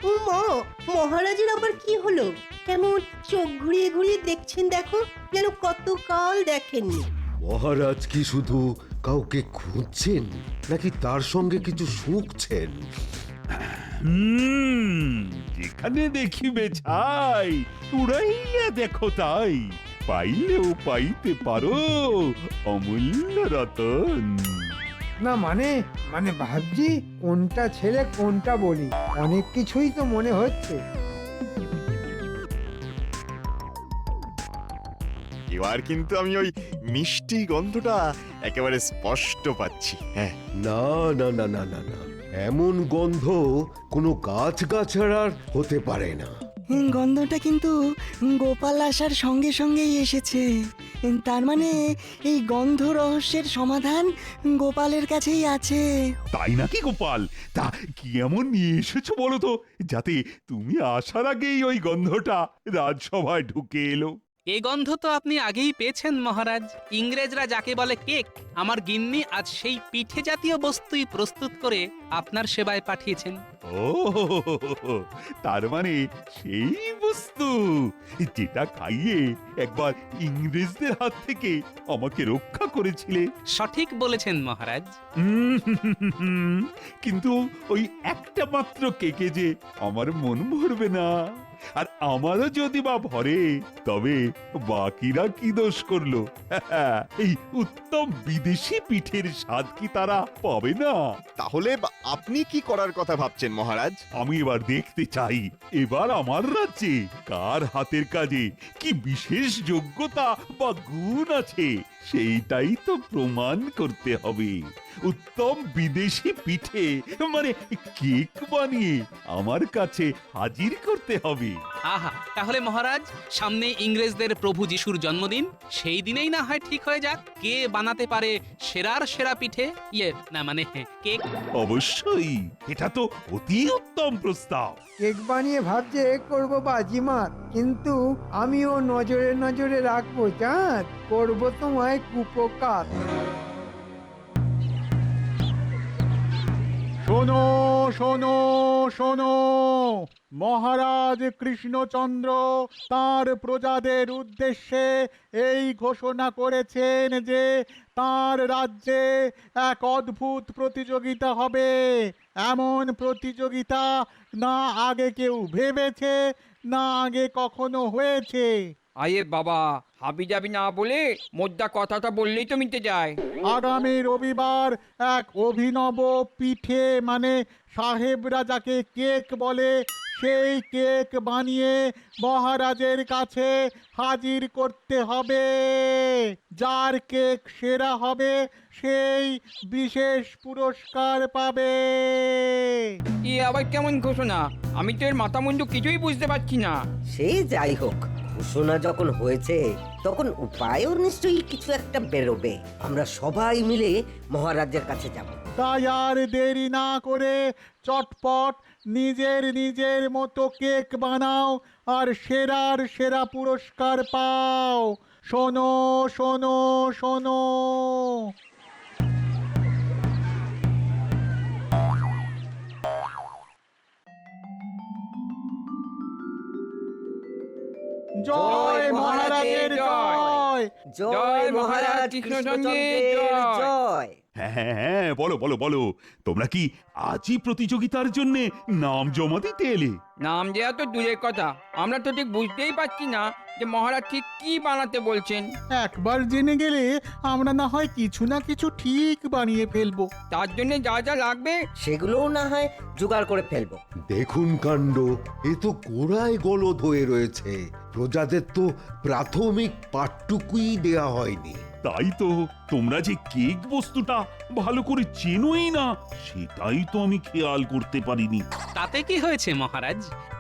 ও মা, মহারাজের আবার কি হলো? কেমন চোখ ঘুরিয়ে ঘুরিয়ে দেখছেন দেখো, যেন কতকাল দেখেননি। মহারাজ কি শুধু কাউকে খুঁজছেন নাকি তার সঙ্গে কিছু শুঁকছেন? যেখানে দেখিবে ছাই, উড়াইয়া দেখো তাই, পাইলেও পাইতে পারো অমূল্য রতন। না মানে মানে ভাবছি কোনটা ছেলে কোনটা বলি, অনেক কিছুই তো মনে হচ্ছে। এবার কিন্তু আমি ওই মিষ্টি গন্ধটা একেবারে স্পষ্ট পাচ্ছি। হ্যাঁ, না না না না না না, এমন গন্ধ কোনো গাছগাছাড়ার হতে পারে না। গন্ধটা কিন্তু গোপাল আসার সঙ্গে সঙ্গেই এসেছে। তার মানে এই গন্ধ রহস্যের সমাধান গোপালের কাছেই আছে। তাই নাকি গোপাল? তা কি এমন নিয়ে এসেছো বলো তো, যাতে তুমি আসার আগেই ওই গন্ধটা রাজসভায় ঢুকে এলো? এই গন্ধ তো আপনি আগেই পেয়েছেন মহারাজ। ইংরেজরা যাকে বলে কেক, আমার গিন্নি আজ সেই পিঠে জাতীয় বস্তুই প্রস্তুত করে আপনার সেবায় পাঠিয়েছেন। ও, তার মানে সেই বস্তু যেটা খাইয়ে একবার ইংরেজদের হাত থেকে আমাকে রক্ষা করেছিলে। সঠিক বলেছেন মহারাজ। কিন্তু ওই একটা মাত্র কেকে যে আমার মন ভরবে না, আর আমারও যদি বা ভরে, তবে বাকিরা কি দোষ করলো? এই উত্তম বিদেশি পিঠের স্বাদ কি তারা পাবে না? তাহলে আপনি কি করার কথা ভাবছেন মহারাজ? আমি এবার দেখতে চাই, এবার আমার রাজ্যে কার হাতের কাজে কি বিশেষ যোগ্যতা বা গুণ আছে, সেইটাই তো প্রমাণ করতে হবে। উত্তম বিদেশি পিঠে মানে কেক বানিয়ে আমার কাছে হাজির করতে হবে। আহা, তাহলে মহারাজ সামনে ইংরেজদের প্রভু যিশুর জন্মদিন, সেই দিনেই না হয় ঠিক হয়ে যাক কে বানাতে পারে সেরার সেরা পিঠে, না মানে কেক। অবশ্যই, এটা তো অতি উত্তম প্রস্তাব। কেক বানিয়ে ভাবছে করবো বাজিমাত, কিন্তু আমিও নজরে নজরে রাখবো, চাঁদ করবো তোমায় কুপকার। শোনো শোনো শোনো, মহারাজ কৃষ্ণচন্দ্র তার প্রজাদের উদ্দেশ্যে এই ঘোষণা করেছেন যে তার রাজ্যে এক অদ্ভুত প্রতিযোগিতা হবে। এমন প্রতিযোগিতা না আগে কেউ ভেবেছে, না আগে কখনো হয়েছে। আয়ে বাবা, হাবি যাবি না বলে মোদ্দা কথাটা বললেই তো মিটে যায়। আগামী রবিবার এক অভিনব পিঠে মানে সাহেবরা যাকে কেক বলে, সেই কেক বানিয়ে মহারাজের কাছে হাজির করতে হবে। যার কেক সেরা হবে সেই বিশেষ পুরস্কার পাবে। এ আবার কেমন ঘোষণা? আমি তো এর মাথা মুন্ডু কিছুই বুঝতে পারছি না। সে যাই হোক, ঘোষণা যখন হয়েছে তখন উপায়ও নিশ্চয়ই কিছু একটা বেরোবে। আমরা সবাই মিলে মহারাজের কাছে যাব। তাই আর দেরি না করে চটপট নিজের নিজের মতো কেক বানাও আর সেরার সেরা পুরস্কার পাও। শোনো শোনো শোনো, জয় মহারাজের জয়। জয় মহারাজ কৃষ্ণচন্দ্রের জয়। হ্যাঁ হ্যাঁ হ্যাঁ, বলো বলো বলো, তোমরা কি আজই প্রতিযোগিতার জন্য নাম জমা দিতে এলে? নাম দেওয়া তো দূরের কথা, আমরা তো ঠিক বুঝতেই পারছি না যে মহারাজ ঠিক কি বানাতে বলছেন। একবার জেনে গেলে আমরা না হয় কিছু না কিছু ঠিক বানিয়ে ফেলবো। তার জন্য যা যা লাগবে সেগুলোও না হয় জোগাড় করে ফেলবো। দেখুন কাণ্ড, এ তো গোড়ায় গলদ হয়ে রয়েছে। প্রজাদের তো প্রাথমিক পাঠটুকুই দেয়া হয়নি। তাই তো, তোমরা যে কেক বস্তুটা ভালো করে চেনোই না, সেটাই তো আমি খেয়াল করতে পারিনি। তাতে কি হয়েছে মহারাজ?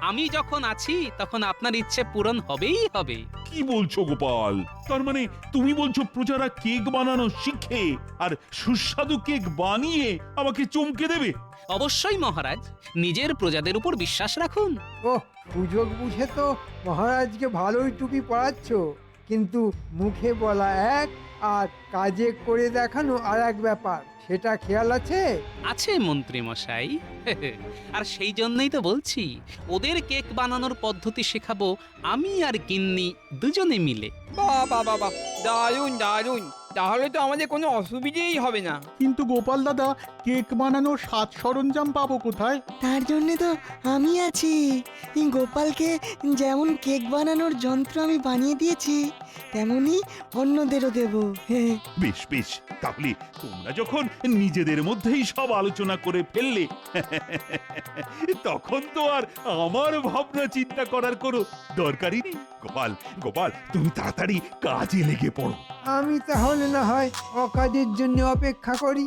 আমি যখন আছি তখন আপনার ইচ্ছে পূরণ হবেই হবে। কি বলছো গোপাল? তার মানে তুমি বলছো প্রজারা কেক বানানো শিখে আর সুস্বাদু কেক বানিয়ে আমাকে চমকে দেবে? অবশ্যই মহারাজ, নিজের প্রজাদের উপর বিশ্বাস রাখুন। ওহ, সুযোগ বুঝে তো মহারাজকে ভালোই টুপি পরাচ্ছ, কিন্তু মুখে বলা এক আর কাজে করে দেখানো আর এক ব্যাপার। সেটা খেয়াল আছে? আছে মন্ত্রী মশাই। আর সেই জন্যই তো বলছি, ওদের কেক বানানোর পদ্ধতি শেখাবো আমি আর গিন্নি দুজনে মিলে। বাহ বাহ বাহ বাহ, দারুণ দারুণ। তাহলে তো আমাদের কোনো অসুবিধেই হবে না। কিন্তু গোপাল দাদা, কেক বানানোর সাজ সরঞ্জাম পাবো কোথায়? তার জন্য তো আমি আছি। এই গোপালকে যেমন কেক বানানোর যন্ত্র আমি বানিয়ে দিয়েছি, তেমনি অন্যদেরও দেব। হ্যাঁ, বেশ বেশ, তাহলে তোমরা যখন নিজেদের মধ্যেই সব আলোচনা করে ফেললে, তখন তো আর আমার ভাবনা চিন্তা করার কোনো দরকারই নেই। গোপাল, গোপাল, তুমি তাড়াতাড়ি কাজে লেগে পড়ো। আমি তাহলে না হয় অকাজের জন্য অপেক্ষা করি।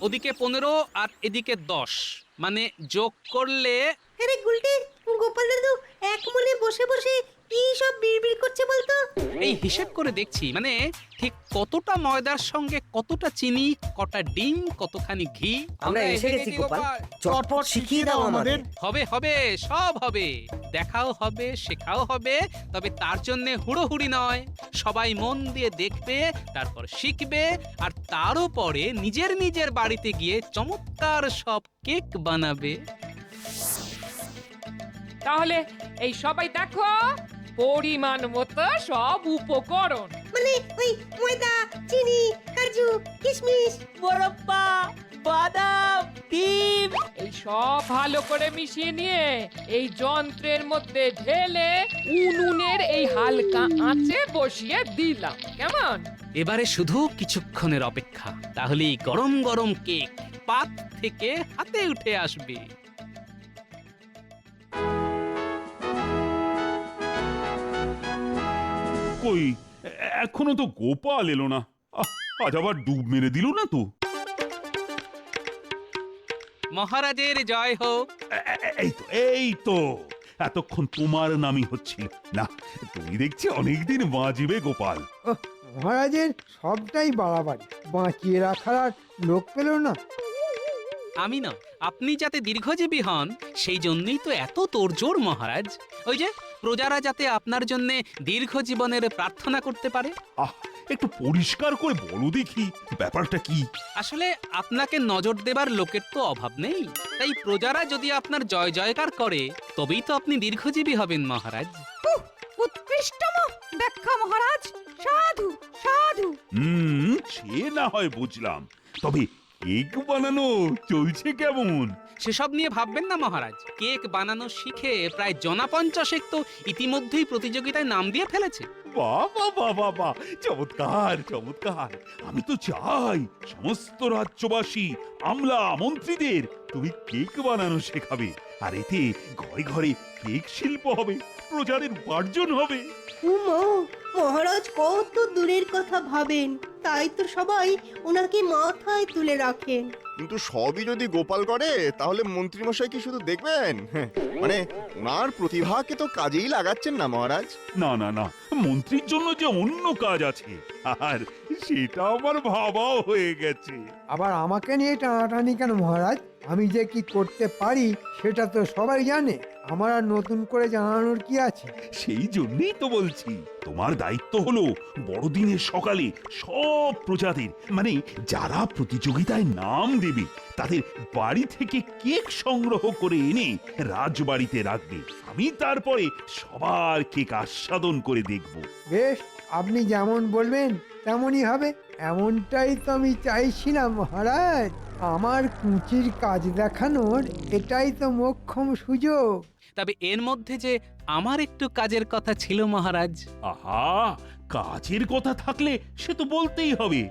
ওদিকে 15 আর এদিকে 10, মানে যোগ করলে আরে গুলটে, গোপাল দাদু এক মনে বসে বসে কি সব বিড়বিড় করছে বলতো? এই হিসেব করে দেখছি, মানে ঠিক কতটা ময়দার সঙ্গে কতটা চিনি, কটা ডিম, কতখানি ঘি। আমরা এসে গেছি গোপাল, চটপট শিখিয়ে দাও আমাদের। হবে হবে, সব হবে, দেখাও হবে, শেখাও হবে। তবে তার জন্য হুড়োহুড়ি নয়, সবাই মন দিয়ে দেখবে, তারপর শিখবে, আর তারও পরে নিজের নিজের বাড়িতে গিয়ে চমৎকার সব কেক বানাবে। তাহলে এই সবাই দেখো, পরিমাণ মতো সব উপকরণ, মানে ওই ময়দা, চিনি, কাজু, কিশমিশ, মোরব্বা, বাদাম, ডিম, এই সব ভালো করে মিশিয়ে নিয়ে এই যন্ত্রের মধ্যে ঢেলে উনুনের এই হালকা আঁচে বসিয়ে দিলাম। কেমন? এবারে শুধু কিছুক্ষণের অপেক্ষা, তাহলেই গরম গরম কেক পাত থেকে হাতে উঠে আসবে। কই, এখনো তো গোপাল এলো না। আজ আবার ডুব মেরে দিল না তো? মহারাজের জয় হোক। এই তো এতক্ষণ তোমার নামই হচ্ছিল না। তুমি দেখছি অনেকদিন বাঁচবে গোপাল। মহারাজের সবটাই বাড়াবাড়ি, বাঁচিয়ে রাখার আর লোক পেল না। আমি না, আপনি যাতে দীর্ঘজীবী হন সেই জন্যই তো এত তোড়জোড় মহারাজ। ওই যে প্রজারা যাতে আপনার জন্য দীর্ঘ জীবনের প্রার্থনা করতে পারে। একটু পরিষ্কার করে বলো দেখি ব্যাপারটা কি। আসলে আপনাকে নজর দেবার লোকের তো অভাব নেই, তাই প্রজারা যদি আপনার জয় জয়কার করে তবেই তো আপনি দীর্ঘজীবী হবেন মহারাজ। উৎকৃষ্টম ব্যাখ্যা মহারাজ, সাধু সাধু। সে না হয় বুঝলাম, তবে কেক বানানো চলছে কেমন? সেসব নিয়ে ভাববেন না মহারাজ, কেক বানানো শিখে প্রায় জনা 50 তো ইতিমধ্যেই প্রতিযোগিতায় নাম দিয়ে ফেলেছে। বাবা বাবা বাবা, চমৎকার চমৎকার। আমি তো চাই সমস্ত রাজ্যবাসী, আমলা মন্ত্রীদের তুমি কেক বানানো শেখাবে, আর এতে ঘরে ঘরে কেক শিল্প হবে, প্রজাদের উপার্জন হবে। উমা, মহারাজ কত দূরের কথা ভাবেন, তাই তো সবাই ওনাকে মাথায় তুলে রাখেন। কিন্তু সবই যদি গোপাল করে তাহলে মন্ত্রীমশাই কি শুধু দেখবেন? মানে ওনার প্রতিভাকে তো কাজেই লাগাচ্ছেন না মহারাজ। না না না, মন্ত্রীর জন্য যে অন্য কাজ আছে, আর সেটা আমার ভাবাও হয়ে গেছে। আবার আমাকে নিয়ে টানাটানি কেন মহারাজ? আমি যে কি করতে পারি সেটা তো সবাই জানে, আমার আর নতুন করে জানানোর কি আছে? সেই জন্যই তো বলছি, তোমার দায়িত্ব হলো বড়দিনের সকালে সব প্রজাদের, মানে যারা প্রতিযোগিতায় নাম দেবে তাদের বাড়ি থেকে কেক সংগ্রহ করে এনে রাজবাড়িতে রাখবে। আমি তারপরে সবার কেক আস্বাদন করে দেখব। বেশ, আপনি যেমন বলবেন তেমনই হবে। এমনটাই তো আমি চাইছিলাম মহারাজ। আমার কুচির কাজ দেখানোর এটাই তো মোক্ষম সুযোগ। তবে এর মধ্যে যে আমার একটু কাজের কথা ছিল মহারাজ। আহা, কাজের কথা থাকলে সে তো বলতেই হবে।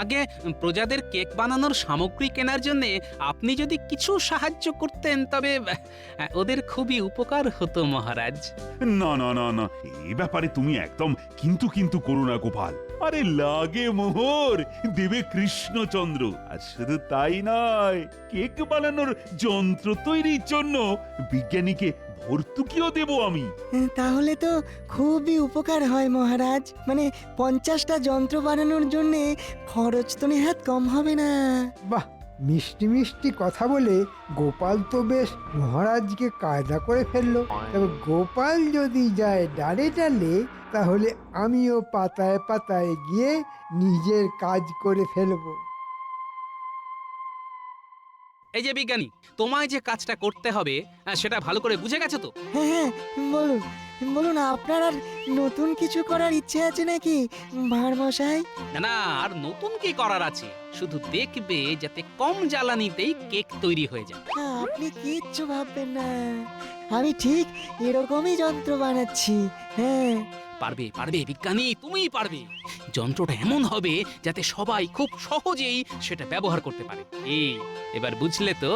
আগে প্রজাদের কেক বানানোর সামগ্রী কেনার জন্য আপনি যদি কিছু সাহায্য করতেন তবে ওদের খুবই উপকার হতো মহারাজ। না না না না, এই ব্যাপারে তুমি একদম কিন্তু কিন্তু করো না গোপাল। আরে লাগে মোহর, দেবে কৃষ্ণচন্দ্র। আর শুধু তাই নয়, কেক বানানোর যন্ত্র তৈরির জন্য বিজ্ঞানীকে ভর্তুকিও দেব আমি। তাহলে তো খুবই উপকার হয় মহারাজ। মানে 50টা যন্ত্র বানানোর জন্য খরচ তো নেহাত কম হবে না। বাহ, মিষ্টি মিষ্টি কথা বলে গোপাল তো বেশ মহারাজকে কায়দা করে ফেললো। তবে গোপাল যদি যায় ডালে ডালে, তাহলে আমিও পাতায় পাতায় গিয়ে নিজের কাজ করে ফেলবো। এই যে বিজ্ঞানী, তোমায় যে কাজটা করতে হবে সেটা ভালো করে বুঝে গেছো তো? হ্যাঁ বলুন বলুন, আপনার আর নতুন কিছু করার ইচ্ছে আছে নাকি ভাঁড় মশাই? না না, আর নতুন কি করার আছে, শুধু দেখবে যাতে কম জ্বালানিতেই কেক তৈরি হয়ে যায়। আপনি কিচ্ছু ভাববেন না, আমি ঠিক এরকমই যন্ত্র বানাচ্ছি। হ্যাঁ, পারবে পারবে বিজ্ঞানী, তুমিই পারবে। যন্ত্রটা এমন হবে যাতে সবাই খুব সহজেই সেটা ব্যবহার করতে পারে। এবার বুঝলে তো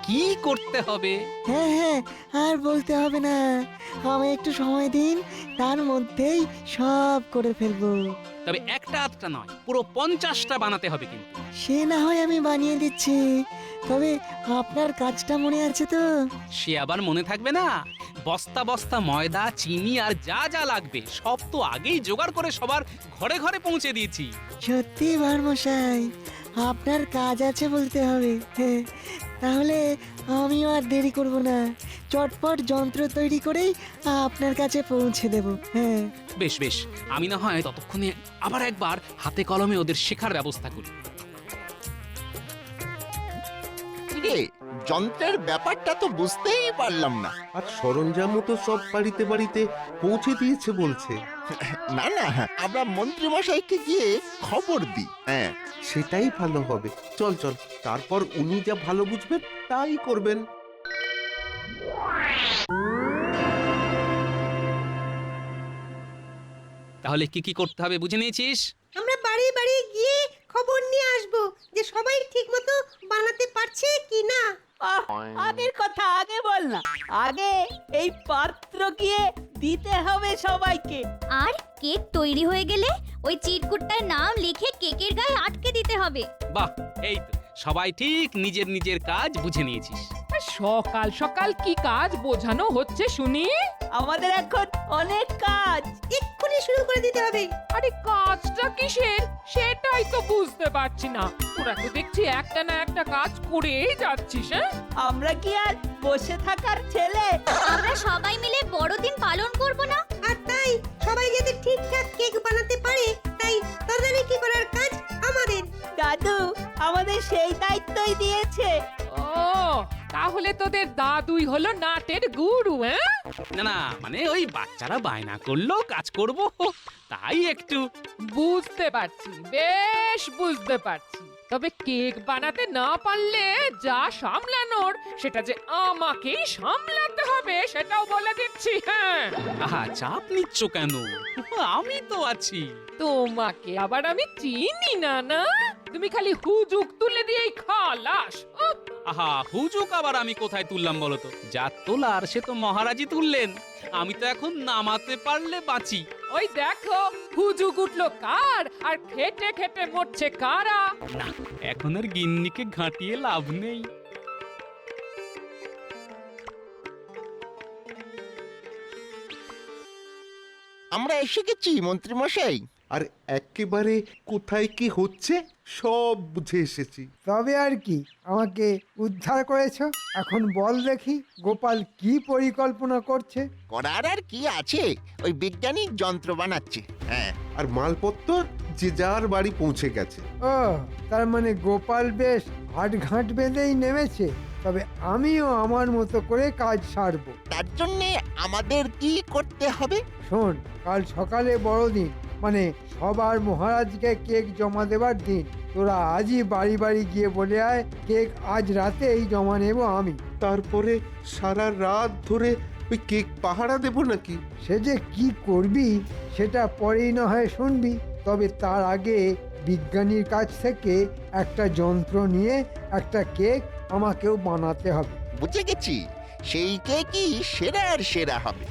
কি করতে হবে? হ্যাঁ হ্যাঁ, আর বলতে হবে না, আমায় একটু সময় দিন, তার মধ্যেই সব করে ফেলবো। তবে একটা আধটা নয়, পুরো 50টা বানাতে হবে কিন্তু। সে না হয় আমি বানিয়ে দিচ্ছি, তবে আপনার কাজটা মনে আছে তো? সে আবার মনে থাকবে না? বস্তা বস্তা ময়দা, চিনি আর যা যা লাগবে সব তো আগেই জোগাড় করে সবার ঘরে ঘরে পৌঁছে দিয়েছি। সত্যি ভাঁড় মশাই, আপনার কাজ আছে বলতে হবে। হ্যাঁ, তাহলে আমিও আর দেরি করব না, চটপট যন্ত্র তৈরি করেই আপনার কাছে পৌঁছে দেব। হ্যাঁ বেশ বেশ, আমি না হয় ততক্ষণে আবার একবার হাতে কলমে ওদের শেখার ব্যবস্থা করি। রে, যন্ত্রের ব্যাপারটা তো বুঝতেই পারলাম না। আর সরঞ্জামও তো সব বাড়িতে বাড়িতে পৌঁছে দিয়েছে বলছে। না না, আমরা মন্ত্রী মশাইকে গিয়ে খবর দিই। হ্যাঁ, সেটাই ভালো হবে। চল চল, তারপর উনি যা ভালো বুঝবেন তাই করবেন। তাহলে কি কি করতে হবে বুঝে নিয়েছিস? আমরা বাড়ি বাড়ি গিয়ে খবর নিয়ে আসবো যে সবাই ঠিকমতো বানাতে পারছে কি না। আগের কথা আগে বল না, আগে এই পাত্র গিয়ে দিতে হবে সবাইকে। আর কেক তৈরি হয়ে গেলে ওই চিরকুটটায় নাম লিখে কেকের গায়ে আটকে দিতে হবে। বাহ, এই তো সবাই ঠিক নিজের নিজের কাজ বুঝে নিয়েছিস। সকাল সকাল কি কাজ বোঝানো হচ্ছে শুনি? আমাদের এখন অনেক কাজ, এক্ষুনি শুরু করে দিতে হবে। আরে কাজটা কিসের সেটাই তো বুঝতে পারছি না। তোরা তো দেখছি একটা না একটা কাজ করেই যাচ্ছিস। হ্যাঁ, আমরা কি আর বসে থাকার ছেলে? আমরা সবাই মিলে বড়দিন পালন করব না? আর তাই সবাই যাতে ঠিকঠাক কেক বানাতে পারে, তাই তদারকি করার কাজ আমাদের। দাদু আমাদের সেই দায়িত্বই দিয়েছে। ও, তাহলে তোদের দাদুই হলো নাটের গুরু? হ্যাঁ, না না, মানে ওই বাচ্চারা বায়না করলো কাজ করব, তাই একটু। বুঝতে পারছি, বেশ বুঝতে পারছি। তবে কেক বানাতে না পারলে যা সামলানোর সেটা যে আমাকেই সামলাতে হবে, সেটাও বলে দিচ্ছি। হ্যাঁ, আহা, চাপ নিচ্ছ কেন? আমি তো আছি। তোমাকে আবার আমি চিনি না? না, তুমি খালি হুজুক তুলে দিয়েই খালাস। উফ, আহা, হুজুক আবার আমি কোথায় তুললাম বলো তো? যা তোলার সে তো মহারাজই তুললেন, আমি তো এখন নামাতে পারলে বাঁচি। ওই দেখো হুজুক উঠলো কার, আর খেটে খেটে মরছে কারা। না, এখন আর গিন্নিকে ঘাঁটিয়ে লাভ নেই। আমরা এসে গেছি মন্ত্রী মশাই। আর একেবারে কোথায় কি হচ্ছে সব বুঝে এসেছি। তবে আর কি, আমাকে উদ্ধার করেছো। এখন বল দেখি গোপাল কি পরিকল্পনা করছে। করার আর কি আছে, ওই বৈজ্ঞানিক যন্ত্র বানাচ্ছে। হ্যাঁ, আর মালপত্র যে যার বাড়ি পৌঁছে গেছে। ও, তার মানে গোপাল বেশ হাটঘাট বেঁধেই নেমেছে। তবে আমিও আমার মতো করে কাজ সারবো। তার জন্যে আমাদের কি করতে হবে? শোন, কাল সকালে বড়দিন, মানে সবার মহারাজকে কেক জমা দেবার দিন। তোরা আজই বাড়ি বাড়ি গিয়ে বলে আয় কেক আজ রাতেই জমা নেব আমি। তারপরে সারা রাত ধরে ওই কেক পাহারা দেব নাকি? সে যে কি করবি সেটা পরেই না হয় শুনবি। তবে তার আগে বিজ্ঞানীর কাছ থেকে একটা যন্ত্র নিয়ে একটা কেক আমাকেও বানাতে হবে। বুঝে গেছি, সেই কেকই সেরার সেরা হবে।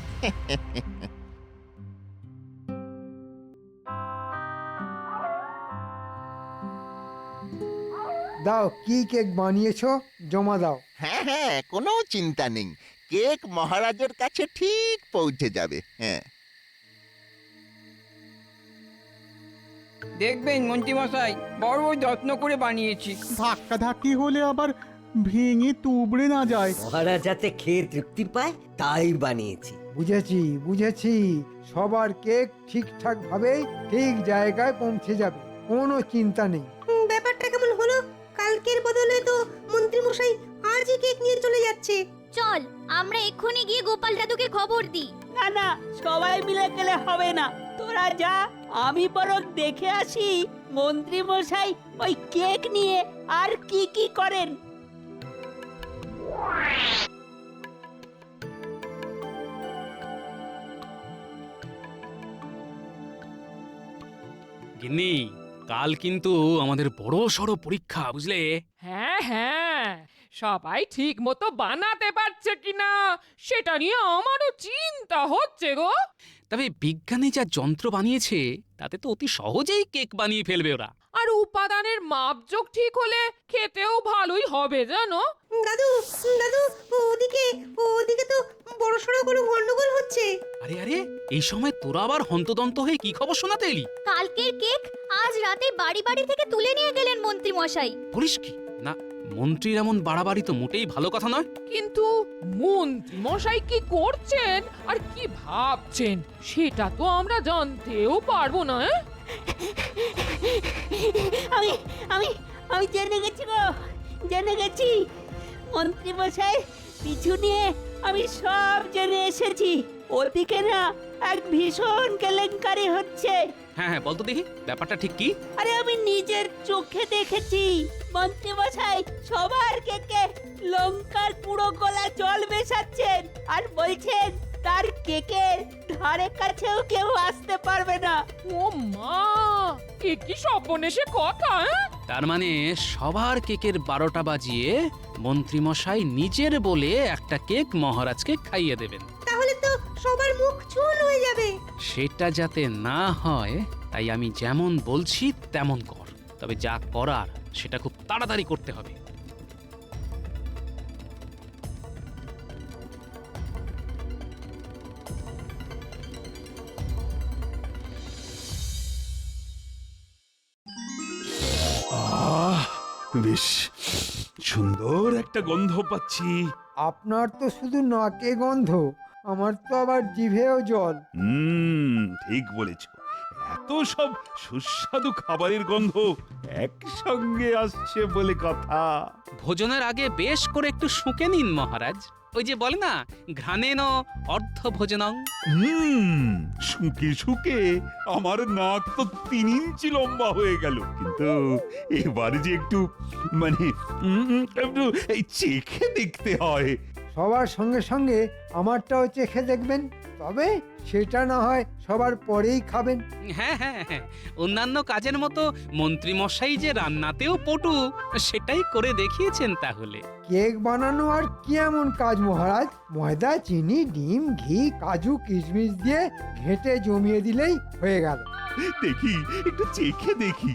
দাও, কি কেক বানিয়েছো জমা দাও। হ্যাঁ হ্যাঁ, কোনো চিন্তা নেই, কেক মহারাজের কাছে ঠিক পৌঁছে যাবে। হ্যাঁ, দেখবেন মন্ত্রীমশাই বড় যত্ন করে বানিয়েছি। ধাক্কা ধাক্কি হলে আবার ভেঙে তুবড়ে না যায়। মহারাজ যাতে খেয়ে তৃপ্তি পায় তাই বানিয়েছি। বুঝেছি বুঝেছি, সবার কেক ঠিকঠাক ভাবে ঠিক জায়গায় পৌঁছে যাবে, কোনো চিন্তা নেই। ব্যাপারটা কেমন হলো? কালকের বদলে তো মন্ত্রী মশাই আজই কেক নিয়ে চলে যাচ্ছে। চল আমরা এক্ষুনি গিয়ে গোপাল দাদুকে খবর দিই। না না, সবাই মিলে গেলে হবে না, তোরা যা, আমি বরং দেখে আসি মন্ত্রী মশাই ওই কেক নিয়ে আর কি কি করেন। গিন্নি, কাল কিন্তু আমাদের বড় সড় পরীক্ষা, বুঝলে? হ্যাঁ হ্যাঁ, সবাই ঠিক মতো বানাতে পারছে কিনা সেটা নিয়ে আমারও চিন্তা হচ্ছে গো। তবে বিজ্ঞানী যা যন্ত্র বানিয়েছে তাতে তো অতি সহজেই কেক বানিয়ে ফেলবে ওরা। আর উপাদানের মাপজোক ঠিক হলে খেতেও ভালোই হবে জানো। দাদু দাদু, ওদিকে ওদিকে তো বড়সড় কোনো গন্ডগোল হচ্ছে। আরে আরে, এই সময় তোরা আবার হন্তদন্ত হয়ে কি খবর শোনাতে এলি? কালকের কেক আজ রাতে বাড়ি বাড়ি থেকে তুলে নিয়ে গেলেন মন্ত্রী মশাই। বলিস কি? না, মন্ত্রীর এমন বাড়াবাড়ি তো মোটেই ভালো কথা নয়। কিন্তু মন্ত্রী মশাই কি করছেন আর কি ভাবছেন সেটা তো আমরা জানতেও পারবো না। আমি আমি আমি জেনে গেছি গো, জেনে গেছি। মন্ত্রী মশাই পিছু নিয়ে আমি সব জেনে এসেছি। ওদিকে না এক ভীষণ কেলেঙ্কারি হচ্ছে। হ্যাঁ হ্যাঁ, বলতো দেখি ব্যাপারটা ঠিক কি? আরে আমি নিজের চোখে দেখেছি, মন্ত্রী মশাই সবার কেকে লঙ্কার পুরো গলা জল মেশাচ্ছেন আর বলছেন তার কেকের ধারে কাছেও কেউ আসতে পারবে না। ও মা, এ কি সর্বনেশে কথা! তার মানে সবার কেকের 12টা বাজিয়ে মন্ত্রী মশাই নিজের বলে একটা কেক মহারাজকে খাইয়ে দেবেন। তাহলে তো সবার মুখ চুল হয়ে যাবে। সেটা যাতে না হয় তাই আমি যেমন বলছি তেমন কর, তবে যা করার সেটা খুব তাড়াতাড়ি করতে হবে। বেশ সুন্দর একটা গন্ধ পাচ্ছি। আপনার তো শুধু নাকে গন্ধ, আমার তো আবার জিভেও জল। ঠিক বলেছ, এত সব সুস্বাদু খাবারের গন্ধ একসঙ্গে আসছে বলে কথা। ভোজনের আগে বেশ করে একটু শুঁকে নিন মহারাজ। ওই যে বলে না, ঘ্রাণেন অর্ধ ভোজনং। শুকে শুকে আমার নাক তো 3 ইঞ্চি লম্বা হয়ে গেল, কিন্তু এবারে যে একটু মানে একটু এই চেখে দেখতে হয়। সবার সঙ্গে সঙ্গে আমারটাও চেখে দেখবেন, তবে সেটা না হয় সবার পরেই খাবেন। হ্যাঁ হ্যাঁ হ্যাঁ, অন্যান্য কাজের মতো মন্ত্রী মশাই যে রান্নাতেও পটু, সেটাই করে দেখিয়েছেন। তাহলে কেক বানানো আর কি এমন কাজ মহারাজ? ময়দা, চিনি, ডিম, ঘি, কাজু, কিশমিশ দিয়ে ঘেঁটে জমিয়ে দিলেই হয়ে গেল। দেখি, একটু চেখে দেখি।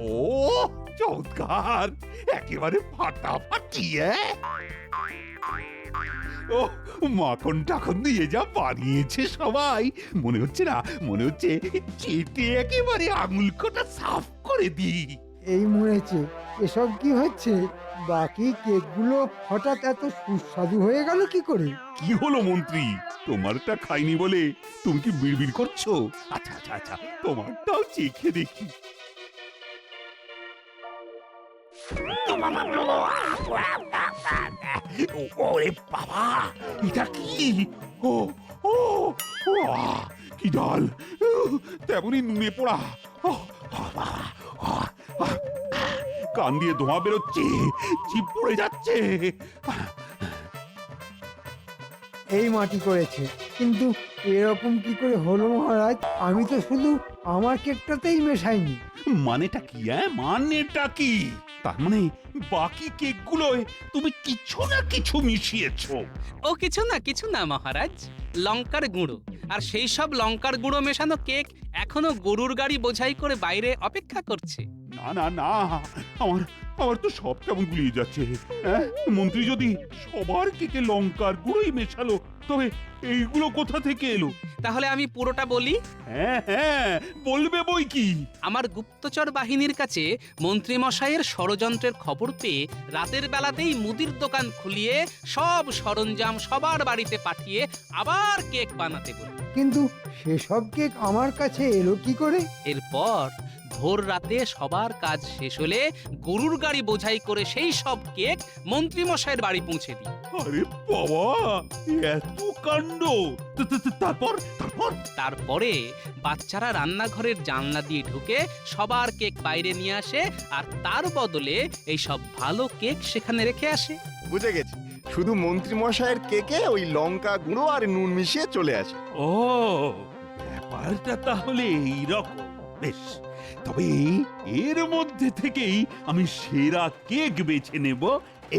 ও চমৎকার, একেবারে ফাটাফাটি। ও মাখন টাখন দিয়ে যা বানিয়েছে সবাই, মনে হচ্ছে না, মনে হচ্ছে চেটে একেবারে আঙুল কটা সাফ করে দিই। এই মরেছে, এসব কি হচ্ছে? বাকি কেকগুলো হঠাৎ এত সুস্বাদু হয়ে গেল কি করে? কি হলো মন্ত্রী, তোমারটা খাইনি বলে তুমি কি বিড়বিড় করছো? আচ্ছা আচ্ছা আচ্ছা, তোমারটাও চেখে দেখি। ওরে বাবা, এটা কি? ও ও কি ডাল, তেমনই নুনে পোড়া। কান দিয়ে ধোঁয়া বেরোচ্ছে, জিভ পড়ে যাচ্ছে। এই মাটি করেছে, কিন্তু এরকম কি করে হলো মহারাজ? আমি তো শুধু আমার কেকটাতেই মেশাইনি। মানেটা কি? মানেটা কি? তার মানে বাকি কেকগুলোয় তুমি কিছু না কিছু মিশিয়েছো। ও কিছু না মহারাজ, লঙ্কার গুঁড়ো, আর সেই সব লঙ্কার গুঁড়ো মেশানো কেক এখনো গরুর গাড়ি বোঝাই করে বাইরে অপেক্ষা করছে। না না না, আমার তো সব কেমন গুলিয়ে যাচ্ছে। মন্ত্রী যদি সবার কেকে লঙ্কার গুঁড়োই মেশালো, তবে এইগুলো কোথা থেকে এলো? তাহলে আমি পুরোটা বলি। হ্যাঁ হ্যাঁ, বলবে বই কি। আমার গুপ্তচর বাহিনীর কাছে মন্ত্রীমশাইয়ের ষড়যন্ত্রের খবর পেয়ে রাতের বেলাতেই মুদির দোকান খুলিয়ে সব সরঞ্জাম সবার বাড়িতে পাঠিয়ে আবার কেক বানাতে বলি। কিন্তু সেসব কেক আমার কাছে এলো কি করে? এরপর ভোর রাতে সবার কাজ শেষ হলে গরুর গাড়ি বোঝাই করে সেই সব কেক মন্ত্রীমশাইয়ের বাড়ি পৌঁছে দিই। আরে বাবা, এত কাণ্ড! তারপর তারপর তারপরে বাচ্চারা রান্নাঘরের জানলা দিয়ে ঢুকে সবার কেক বাইরে নিয়ে আসে আর তার বদলে এই সব ভালো কেক সেখানে রেখে আসে। বুঝে গেছি, শুধু মন্ত্রী মশাইয়ের কেকে ওই লঙ্কা গুঁড়ো আর নুন মিশিয়ে চলে আসে। ও, ব্যাপারটা তাহলে এইরকম। বেশ, তবে এর মধ্যে থেকেই আমি সেরা কেক বেছে নেব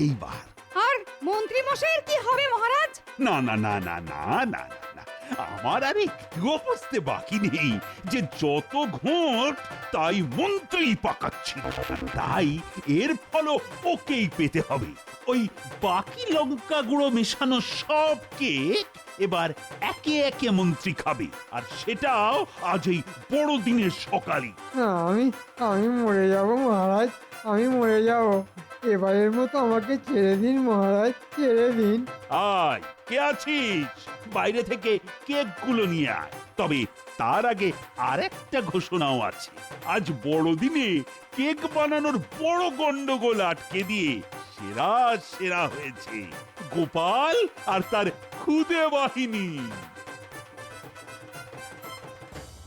এইবার। আর মন্ত্রী মশাইয়ের কি হবে মহারাজ? না না না না না না না, আমার আর একটুও বুঝতে বাকি নেই যে যত ঘোট তাই মন্ত্রী পাকাচ্ছিল, তাই এর ফলও ওকেই পেতে হবে। ওই বাকি লঙ্কা গুঁড়ো মেশানো সব কেক এবার একে একে মন্ত্রী খাবে, আর সেটাও আজ এই বড়দিনের সকালে। না, আমি মরে যাব মহারাজ, আমি মরে যাব। এবারের মতো আমাকে ছেড়ে দিন মহারাজ, ছেড়ে দিন। আয়, কে আছিস? বাইরে থেকে কেকগুলো নিয়ে আয়। তবে তার আগে আরেকটা ঘোষণাও আছে। আজ বড়দিনে কেক বানানোর বড় গন্ডগোল আটকে দিয়ে সেরা সেরা হয়েছে গোপাল আর তার খুদে বাহিনী।